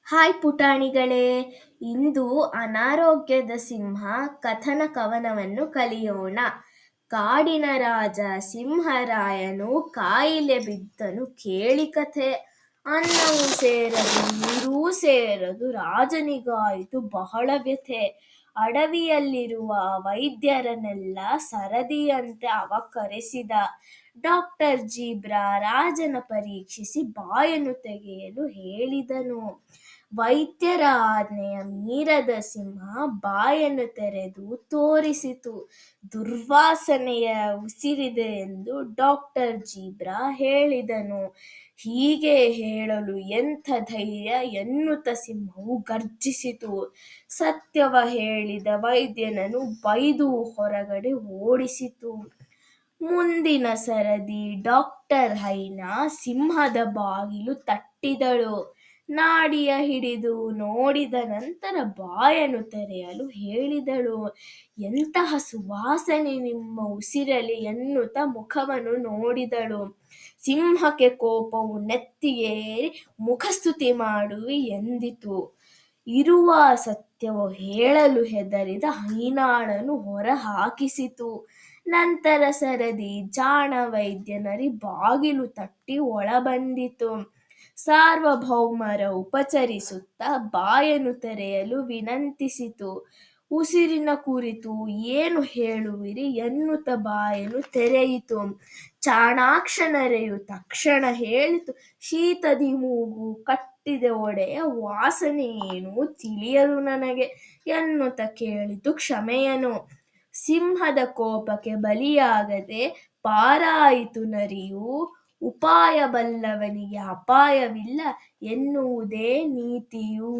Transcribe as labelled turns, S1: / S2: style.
S1: Hi ಪುಟಾಣಿಗಳೇ, ಇಂದು ಅನಾರೋಗ್ಯದ ಸಿಂಹ ಕಥನ ಕವನವನ್ನು ಕಲಿಯೋಣ. ಕಾಡಿನ ರಾಜ ಸಿಂಹರಾಯನು ಕಾಯಿಲೆ ಬಿದ್ದನು ಕೇಳಿ ಕಥೆ. ಅನ್ನವೂ ಸೇರದು ನೀರೂ ಸೇರದು, ರಾಜನಿಗಾಯಿತು ಬಹಳ ವ್ಯಥೆ. ಅಡವಿಯಲ್ಲಿರುವ ವೈದ್ಯರನ್ನೆಲ್ಲ ಸರದಿಯಂತೆ ಅವ ಕರೆಸಿದ. ಡಾಕ್ಟರ್ ಜೀಬ್ರಾ ರಾಜನ ಪರೀಕ್ಷಿಸಿ ಬಾಯನ್ನು ತೆಗೆಯಲು ಹೇಳಿದನು. ವೈದ್ಯರ ಆಜ್ಞೆಯ ಮೀರದ ಸಿಂಹ ಬಾಯನ್ನು ತೆರೆದು ತೋರಿಸಿತು. ದುರ್ವಾಸನೆಯ ಉಸಿರಿದೆ ಎಂದು ಡಾಕ್ಟರ್ ಜೀಬ್ರಾ ಹೇಳಿದನು. ಹೀಗೆ ಹೇಳಲು ಎಂಥ ಧೈರ್ಯ ಎನ್ನುತ್ತ ಸಿಂಹವು ಗರ್ಜಿಸಿತು. ಸತ್ಯವ ಹೇಳಿದ ವೈದ್ಯನನ್ನು ಬೈದು ಹೊರಗಡೆ ಓಡಿಸಿತು. ಮುಂದಿನ ಸರದಿ ಡಾಕ್ಟರ್ ಹೈನಾ ಸಿಂಹದ ಬಾಗಿಲು ತಟ್ಟಿದಳು. ನಾಡಿಯ ಹಿಡಿದು ನೋಡಿದ ನಂತರ ಬಾಯನ್ನು ತೆರೆಯಲು ಹೇಳಿದಳು. ಎಂತಹ ಸುವಾಸನೆ ನಿಮ್ಮ ಉಸಿರಲಿ ಎನ್ನುತ್ತಾ ಮುಖವನ್ನು ನೋಡಿದಳು. ಸಿಂಹಕ್ಕೆ ಕೋಪವು ನೆತ್ತಿಗೇರಿ ಮುಖಸ್ತುತಿ ಮಾಡುವಿ ಎಂದಿತು. ಇರುವ ಸತ್ಯವು ಹೇಳಲು ಹೆದರಿದ ಹೈನಾಳನ್ನು ಹೊರ ಹಾಕಿಸಿತು. ನಂತರ ಸರದಿ ಜಾಣ ವೈದ್ಯನರಿ ಬಾಗಿಲು ತಟ್ಟಿ ಒಳಬಂದಿತು. ಸಾರ್ವಭೌಮರ ಉಪಚರಿಸುತ್ತಾ ಬಾಯನ್ನು ತೆರೆಯಲು ವಿನಂತಿಸಿತು. ಉಸಿರಿನ ಕುರಿತು ಏನು ಹೇಳುವಿರಿ ಎನ್ನುತ್ತ ಬಾಯನ್ನು ತೆರೆಯಿತು. ಚಾಣಾಕ್ಷ ನರೆಯು ತಕ್ಷಣ ಹೇಳಿತು, ಶೀತದಿ ಮೂಗು ಕಟ್ಟಿದೆ ಒಡೆಯ, ವಾಸನೆ ಏನು ತಿಳಿಯದು ನನಗೆ ಎನ್ನುತ್ತ ಕೇಳಿತು ಕ್ಷಮೆಯನು. ಸಿಂಹದ ಕೋಪಕ್ಕೆ ಬಲಿಯಾಗದೆ ಪಾರಾಯಿತು ನರಿಯು. ಉಪಾಯ ಬಲ್ಲವನಿಗೆ ಅಪಾಯವಿಲ್ಲ ಎನ್ನುವುದೇ ನೀತಿಯು.